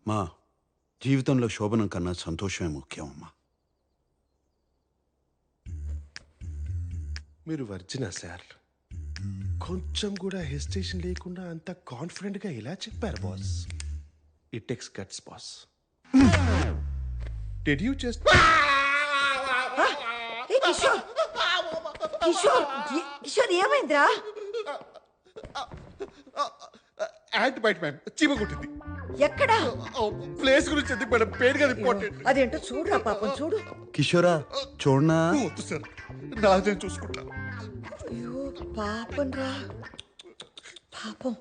మా జీవితంలో శోభనం కన్నా సంతోషమే ముఖ్యం అమ్మా. మీరు వర్జినా సార్? కొంచెం కూడా హెసిటేషన్ లేకుండా అంత కాన్ఫిడెంట్గా ఎలా చెప్పారు boss? It takes guts boss. Did you just Kishore Kishore Kishore ఏమైందిరా? యాంట్ బైట్ మ్యామ్, చీమ కుట్టింది. ఎక్కడా? ప్లేస్ గురించి ఎందుకు మేడం? పెయిన్ గా ఇంపార్టెంట్. అదేంటో చూడురా పాపం, చూడు. కిషోరా చూడనా? వద్దు సార్, నాదేం చూసుకుంటాను. అయ్యో పాపం రా, పాపం.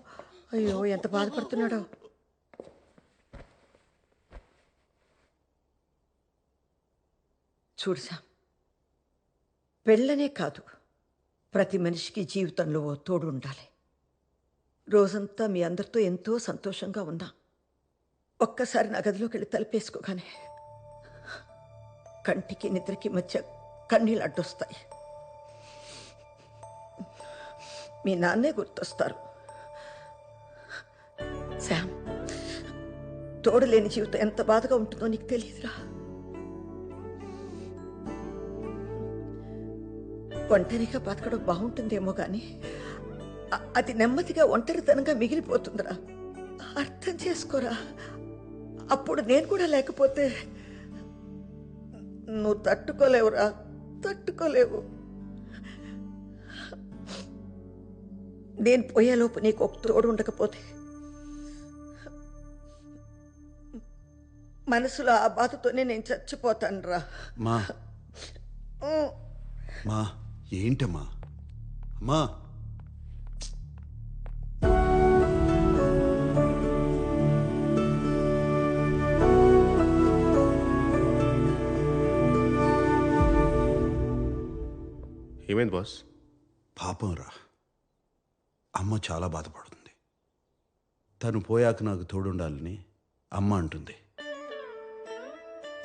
అయ్యో ఎంత బాధపడుతున్నాడో. చూడు సామ్, పెళ్ళనే కాదు, ప్రతి మనిషికి జీవితంలో ఓ తోడు ఉండాలి. రోజంతా మీ అందరితో ఎంతో సంతోషంగా ఉన్నా ఒక్కసారి నా గదిలోకి వెళ్ళి తలుపేసుకోగానే కంటికి నిద్రకి మధ్య కన్నీళ్ళు అడ్డొస్తాయి. మీ నాన్నే గుర్తొస్తారు. శామ్, తోడు లేని జీవితం ఎంత బాధగా ఉంటుందో నీకు తెలియదురా. ఒంటరిగా బతకడం బాగుంటుందేమో కానీ అది నెమ్మదిగా ఒంటరితనంగా మిగిలిపోతుందిరా. అర్థం చేసుకోరా. అప్పుడు నేను కూడా లేకపోతే నువ్వు తట్టుకోలేవురా, తట్టుకోలేవు. నేను పోయేలోపు నీకు ఒక తోడు ఉండకపోతే మనసులో ఆ బాధతోనే నేను చచ్చిపోతాను రా. మా మా ఏంటమ్మా? అమ్మా ఏమైంది బాస్? పాపం రా, అమ్మ చాలా బాధపడుతుంది. తను పోయాక నాకు తోడుండాలని అమ్మ అంటుంది.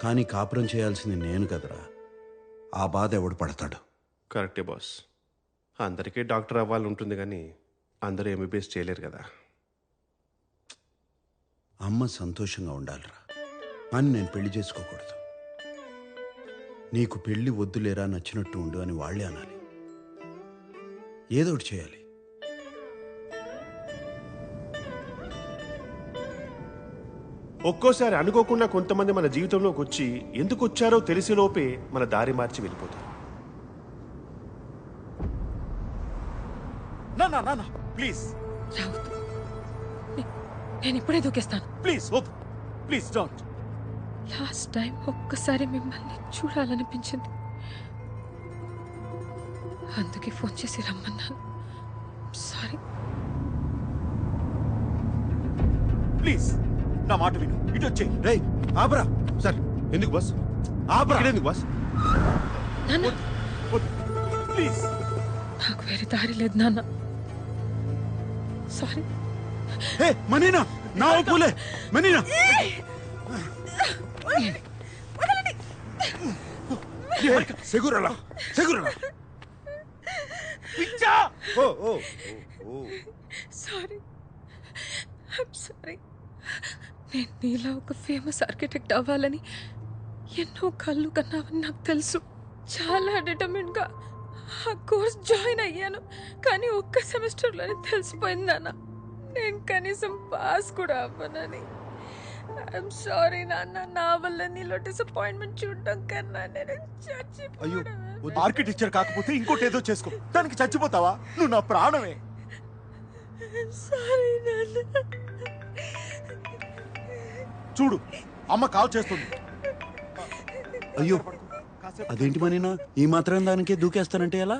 కానీ కాపురం చేయాల్సింది నేను కదరా. ఆ బాధ ఎవడు పడతాడు? కరెక్టే బాస్. అందరికీ డాక్టర్ అవ్వాలని ఉంటుంది కానీ అందరూ ఎంబీబీఎస్ చేయలేరు కదా. అమ్మ సంతోషంగా ఉండాలిరా అని నేను పెళ్లి చేసుకోకూడదు. నీకు పెళ్లి వద్దులేరా, నచ్చినట్టు ఉండు అని వాళ్ళే అనాలి. ఏదో ఒకటి చేయాలి. ఒక్కోసారి అనుకోకుండా కొంతమంది మన జీవితంలోకి వచ్చి ఎందుకు వచ్చారో తెలిసేలోపే మన దారి మార్చి వెళ్ళిపోతారు. నా ప్లీజ్ రావద్దు, నేను ఇప్పుడే దూకేస్తాను. ప్లీజ్ వద్దు, ప్లీజ్ డోంట్. లాస్ట్ టైం ఒక్కసారి మిమ్మల్ని చూడాలనిపించింది, అందుకే ఫోన్ చేసి రమ్మన్నాను. సారీ. ప్లీజ్ నా మాట విను, ఇటు వచ్చేయి. రేయ్ ఆబ్రా. సార్ ఎందుకు బాస్? ఆబ్రా. ఎందుకు బాస్? నాన్న, వద్దు ప్లీజ్. నాకు వేరే దారి లేదు నాన్న. సారీ. ఏ మనీనా, నా పూలే మనీనా. సెగురలా సెగురలా. పిచ్చా. ఓ ఓ ఓ. Sorry, I'm sorry. నేను నీలా ఒక ఫేమస్ ఆర్కిటెక్ట్ అవ్వాలని ఎన్నో కళ్ళు కన్నావని నాకు తెలుసు. చాలా డిటర్మిన్గా ఆ కోర్స్ జాయిన్ అయ్యాను. కానీ ఒక్క సెమిస్టర్లోనే తెలిసిపోయింది నాన్న, నేను కనీసం పాస్ కూడా అవ్వనని. ఐఎమ్ సారీ నాన్న, నా వల్ల నీలో డిసప్పాయింట్మెంట్ చూడడం కన్నా నేను అయ్యో, చచ్చిపోయాను. ఆర్కిటెక్చర్ కాకపోతే ఇంకోటి ఏదో చేసుకో, దానికి చచ్చిపోతావా? నువ్వు నా ప్రాణమే. సారీ నాన్న. చూడు, అమ్మ కాల్ చేస్తుంది. అయ్యో, అదేంటి మనీనా, ఈ మాత్రం దానికే దూకేస్తానంటే ఎలా?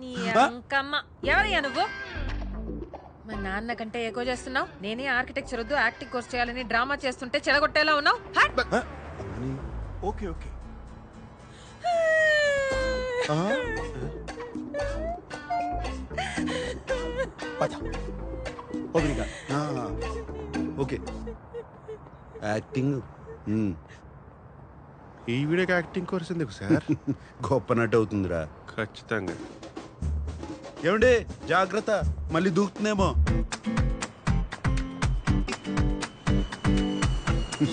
నీ అంకమ్మ. ఎవరయ్యా నువ్వు? మా నాన్న కంటే ఎక్కువ చేస్తున్నావు. నేనే ఆర్కిటెక్చర్ వద్దు యాక్టింగ్ కోర్స్ చేయాలని డ్రామా చేస్తుంటే చెడగొట్టేలా ఉన్నావు. Okay okay. Okay acting. ఈ వీడియోకి యాక్టింగ్ కోర్స్ ఎందుకు సార్? గొప్ప నటు అవుతుందిరా. ఖచ్చితంగా. ఏమండి జాగ్రత్త, మళ్ళీ దూకుతుందేమో.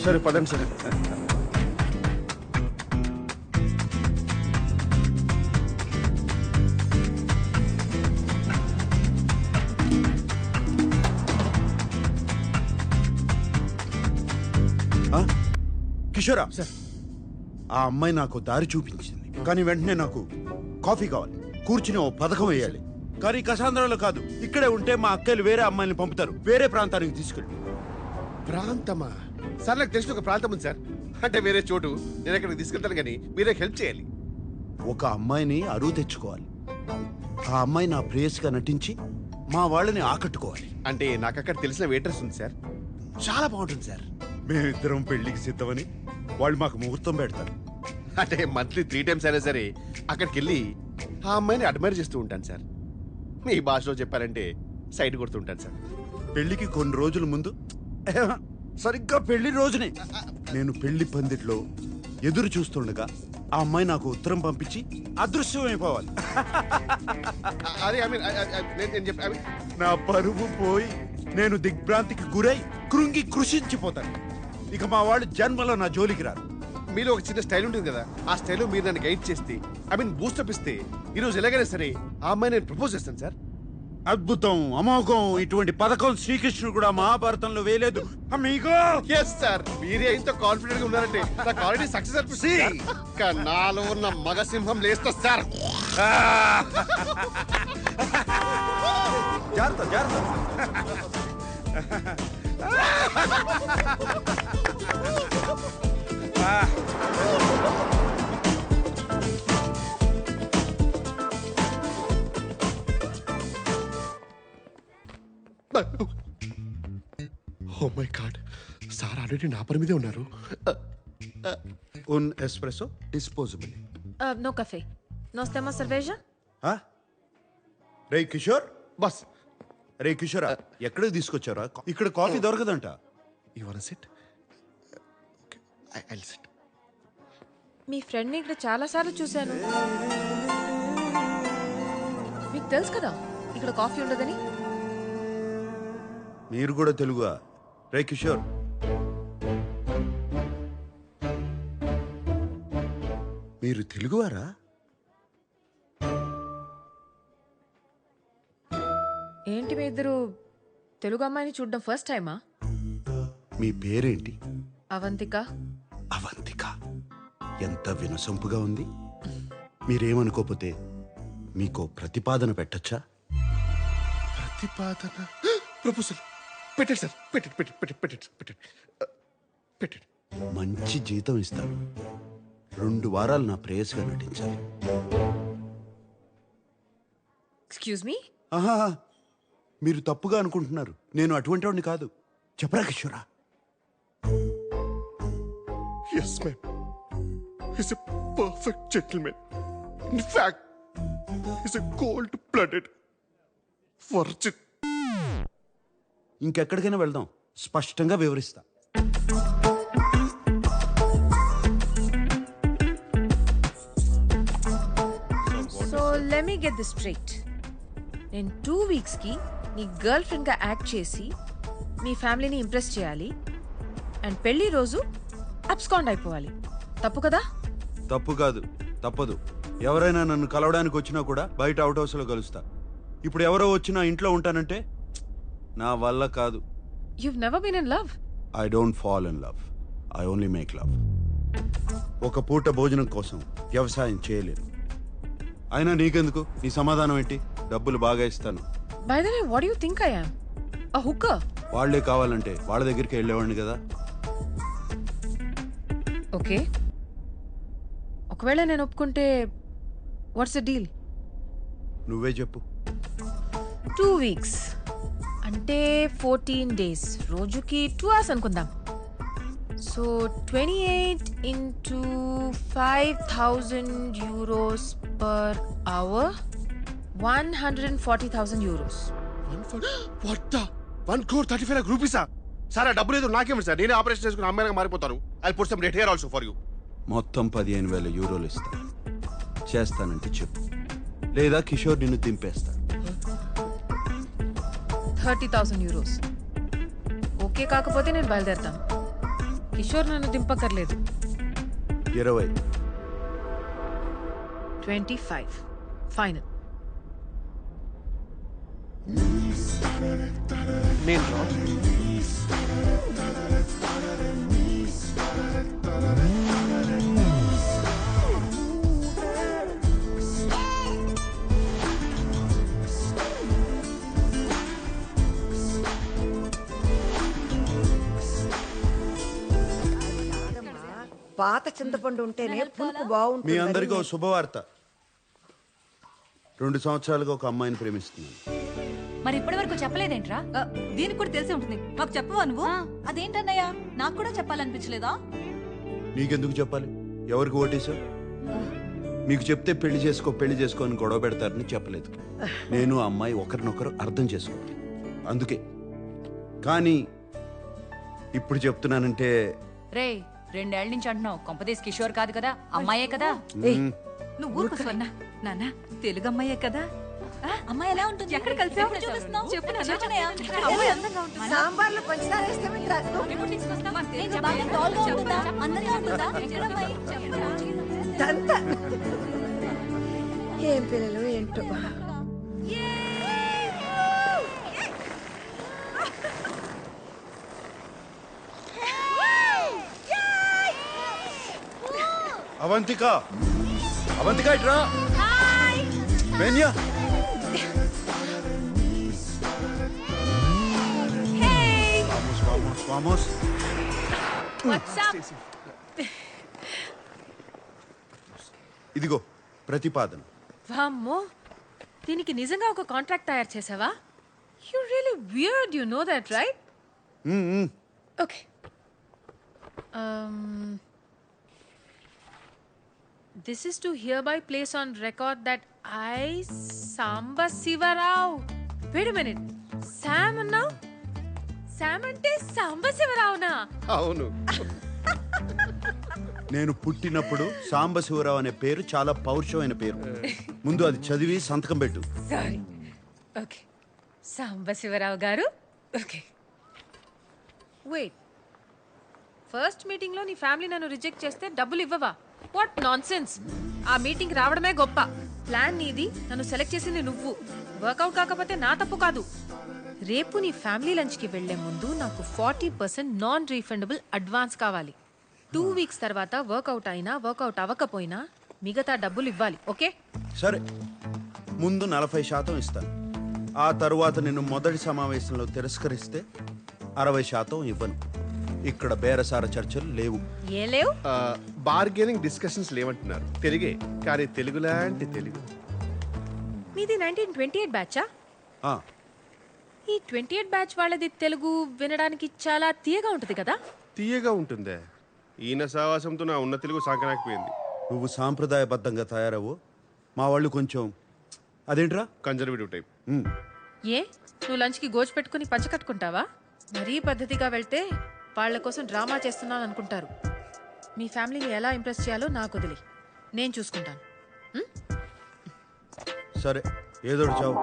సరే పదండి సార్. ఆ? కిషోరా సార్, ఆ అమ్మాయి నాకు దారి చూపించింది, కానీ వెంటనే నాకు కాఫీ కావాలి, కూర్చుని ఓ పథకం వేయాలి. కానీ కసాంధ్రాలో కాదు, ఇక్కడే ఉంటే మా అక్కలు వేరే అమ్మాయిని పంపుతారు, వేరే ప్రాంతానికి తీసుకెళ్ళి. ప్రాంతమా సార్? నాకు తెలిసిన ఒక ప్రాంతం ఉంది సార్, అంటే వేరే చోటు. నేను అక్కడికి తీసుకెళ్తాను, కానీ మీరే హెల్ప్ చేయాలి. ఒక అమ్మాయిని అరువు తెచ్చుకోవాలి. ఆ అమ్మాయి నా ప్రేయస్గా నటించి మా వాళ్ళని ఆకట్టుకోవాలి. అంటే నాకు అక్కడ తెలిసిన వెయిటర్స్ ఉంది సార్, చాలా బాగుంటుంది సార్. మేమిద్దరం పెళ్లికి సిద్ధమని వాళ్ళు మాకు ముహూర్తం పెడతారు. అంటే మంత్లీ 3 times అయినా సరే అక్కడికి వెళ్ళి ఆ అమ్మాయిని అడ్మైర్ చేస్తూ ఉంటాను సార్. మీ భాషలో చెప్పారంటే సైడ్ కొడుతూ ఉంటాను సార్. పెళ్లికి కొన్ని రోజుల ముందు, సరిగ్గా పెళ్లి రోజునే నేను పెళ్లి పందిట్లో ఎదురు చూస్తుండగా ఆ అమ్మాయి నాకు ఉత్తరం పంపించి అదృశ్యమైపోవాలి. అదే ఐ మీన్ నేను చెప్పి నా పరువు పోయి నేను దిగ్భ్రాంతికి గురై కృంగి కృషించిపోతాను. ఇక మా వాళ్ళు జన్మలో నా జోలికి రారు. మీలో ఒక చిన్న స్టైల్ ఉంటుంది కదా, ఆ స్టైల్లో మీరు నన్ను గైడ్ చేస్తే, ఐ మీన్ బూస్టప్ ఇస్తే, ఈరోజు ఎలాగైనా సరే ఆ అమ్మాయి నేను ప్రపోజ్ చేస్తాను సార్. అద్భుతం, అమోఘం, ఇటువంటి పథకం శ్రీకృష్ణుడు కూడా మహాభారతంలో వేయలేదు. అమ్మీగో ఎస్ సార్, మీరే ఇంత కాన్ఫిడెంట్ గా ఉన్నారంటే నాకు ఆల్రెడీ సక్సెస్ అనిపిస్తుంది. నాలో ఉన్న మగసింహం లేస్తా సార్. జాగ్రత్త జాగ్రత్త. Oh my god, sir already నా పని మీదే ఉన్నారు. Un espresso disposable. No café. Nós temos cerveja? రే కిషోర్, బస్ రే కిషోర్, ఎక్కడికి తీసుకొచ్చారా? ఇక్కడ కాఫీ దొరకదంట. You want sit? I sit. మీ ఫ్రెండ్ని ఇక్కడ చాలాసార్లు చూశాను. మీకు తెలుసు కదా ఇక్కడ కాఫీ ఉండదని. మీరు కూడా తెలుగుగా? రే కిషోర్, మీరు తెలుగువారా? ఏంటి మీ ఇద్దరు తెలుగు అమ్మాయిని చూడడం ఫస్ట్ టైమా? మీ పేరేంటి? అవంతిక. అవంతిక, ఎంత వినసొంపుగా ఉంది. మీరేమనుకోపోతే మీకో ప్రతిపాదన పెట్టచ్చా? ప్రతిపాదన? ప్రపోజల్ పెట్టండి సార్, పెట్టండి పెట్టండి పెట్టండి పెట్టండి పెట్టండి పెట్టండి. మంచి జీతం ఇస్తాను. 2 వారాలు నా ప్రేయస్గా నటించాలి. Excuse me. ఆహా, మీరు తప్పుగా అనుకుంటున్నారు. నేను అటువంటి వాడిని కాదు. చెప్పరా కిషోరా? Yes ma'am, he's a perfect gentleman. In fact, he's a cold-blooded virgin. ఇంకెక్కడికైనా వెళ్దాం, స్పష్టంగా వివరిస్తా. So let me get this straight. నేను 2 వీక్స్కి నీ గర్ల్ ఫ్రెండ్గా యాక్ట్ చేసి మీ ఫ్యామిలీని ఇంప్రెస్ చేయాలి అండ్ పెళ్లి రోజు అబ్స్కాండ్ అయిపోవాలి. తప్పు కదా? తప్పు కాదు, తప్పదు. ఎవరైనా నన్ను కలవడానికి వచ్చినా కూడా బయట అవుట్ హౌస్లో కలుస్తా. ఇప్పుడు ఎవరో వచ్చినా ఇంట్లో ఉంటానంటే నా వల్ల కాదు. You've never been in love? I don't fall in love, I only make love. ఒక పూట భోజనం కోసం వ్యవసాయం చేయలేను. అయినా నీకెందుకు? నీ సమాధానం ఏంటి? డబ్బులు బాగా ఇస్తాను. By the way, what do you think I am? A hooker? వాళ్లే కావాలంటే వాళ్ళ దగ్గరికి వెళ్ళేవాడిని కదా. ఓకే, ఒకవేళ నేను ఒప్పుకుంటే వాట్స్ ద డీల్? నువ్వే చెప్పు. 2 వీక్స్ అంటే 14 days, రోజుకి 2 hours అనుకుందాం. సో 28 into 5,000 euros per hour, 140,000 euros. 1,35,00,000 రూపీసా? సార్ ఆ డబ్బులు ఏదో నాకేమిటి సార్, నేనే ఆపరేషన్ చేసుకుని అమ్మాయిగా మారిపోతాను. I put some red hair also for you. మొత్తం 15,000 యూరోలు ఇస్తా. చేస్తానంటే చెప్పు, లేదా కిషోర్ నిన్ను దింపేస్తా. 30,000 euros. ఓకే కాకపోతే నేను బయలుదేరుతాను. కిషోర్ నన్ను దింపకర్లేదు. 20. 25 ఫైనల్. నేను రా. పాత చింతపండు ఉంటేనే పులుపు మీ బాగుంటుంది. అందరికీ ఒక శుభవార్త. 2 సంవత్సరాలుగా ఒక అమ్మాయిని ప్రేమిస్తున్నాను. మరి ఇప్పటి వరకు చెప్పలేదేంట్రా? దీనికి కూడా తెలిసే ఉంటుంది. మాకు చెప్పవా నువ్వు? అదేంటన్నయ్య, నాకు కూడా చెప్పాలనిపించలేదా? నీకెందుకు చెప్పాలి? ఎవరికి ఓటేశావు? మీకు చెప్తే పెళ్లి చేసుకో అని గొడవ పెడతారని చెప్పలేదు. నేను ఆ అమ్మాయి ఒకరినొకరు అర్థం చేసుకోవాలి, అందుకే. కానీ ఇప్పుడు చెప్తున్నానంటే రే, 2 ఏళ్ల నుంచి అంటున్నావు. కొంపదేశ్ కిషోర్ కాదు కదా, అమ్మాయే కదా? నువ్వు ఊరుకు స్వర్ణ. నాన్న తెలుగు అమ్మాయే కదా. అమ్మాయి ఎలా ఉంటుంది? ఎక్కడ కలిసావు? ఎప్పుడు చూపిస్తున్నావు? చెప్పు నాన్న. చూచనయ్య. అమ్మాయి అందంగా ఉంటుంది. సాంబార్లో పంచదార వేస్తామేంట్రా? ఎప్పుడు తీసుకొస్తావు? ఏంటి, బాగా tall గా ఉంటుందా? అందంగా ఉంటుందా? ఎక్కడమ్మాయి? ఇదంతా ఏం పిల్లలు ఏంటో. అవంతిక, అవంతిక ఇట్రా. వేన్యా, వామోస్, వామోస్. ఇదిగో ప్రతిపాదన. వామ్మో, దీనికి నిజంగా ఒక కాంట్రాక్ట్ తయారు చేసావా? You really weird, you know that right? Okay. This is to hereby place on record that I, Samba Sivarao. Wait a minute. Sam now? Sam ante Samba Sivarao na? అవును. నేను పుట్టినప్పుడు సాంబశివరావు అనే పేరు చాలా పౌరుషమైన పేరు. ముందు అది చదివి సంతకం పెట్టు. Sorry. Okay. Samba Sivarao garu. Okay. Wait. First meeting లో నీ ఫ్యామిలీ నన్ను రిజెక్ట్ చేస్తే డబ్బులు ఇవ్వవా? What nonsense. ఆ మీటింగ్ రావడమే గొప్ప. ప్లాన్ నీది, నన్ను సెలెక్ట్ చేసింది నువ్వు. వర్కౌట్ కాకపోతే నా తప్పు కాదు. రేపు నీ ఫ్యామిలీ లంచ్ కి వెళ్లే ముందు నాకు 40% నాన్ రీఫండబుల్ అడ్వాన్స్ కావాలి. 2 వీక్స్ తర్వాత వర్కౌట్ అయినా వర్కౌట్ అవ్వకపోయినా మిగతా డబ్బులు ఇవ్వాలి. ఓకే? సరే, ముందు 40% ఇస్తాను. ఆ తరువాత నిన్ను మొదటి సమావేశంలో తిరస్కరిస్తే 60% ఇవ్వను. ఇక్కడ బేరసార చర్చలు లేవు. ఏ లేవు? బార్గెనింగ్ డిస్కషన్స్ లేవంటున్నారు. తెలుగే, కానీ తెలుగు లాంటి తెలుగు. మీది 1928 బ్యాచా? ఆ, ఈ 28 బ్యాచ్ వాళ్ళది తెలుగు వినడానికి చాలా తీయగా ఉంటుంది కదా? తీయగా ఉంటుందే. ఈయన సావాసంతో నా ఉన్న తెలుగు సాగనాకపోయింది. నువ్వు సాంప్రదాయబద్ధంగా తయారవు, మా వాళ్ళు కొంచెం అదేంట్రా కన్జర్వేటివ్ టైప్. ఏ, నువ్వు లంచ్కి గోజు పెట్టుకుని పంచ కట్టుకుంటావా? మరీ పద్ధతిగా వెళ్తే వాళ్ళ కోసం డ్రామా చేస్తున్నాను అనుకుంటారు. మీ ఫ్యామిలీని ఎలా ఇంప్రెస్ చేయాలో నాకు వదిలి, నేను చూసుకుంటాను. సరే, ఏదో చావు.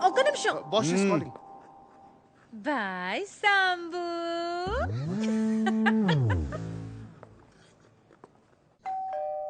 ఒక్క నిమిషం. Boss is calling. Bye Sambu.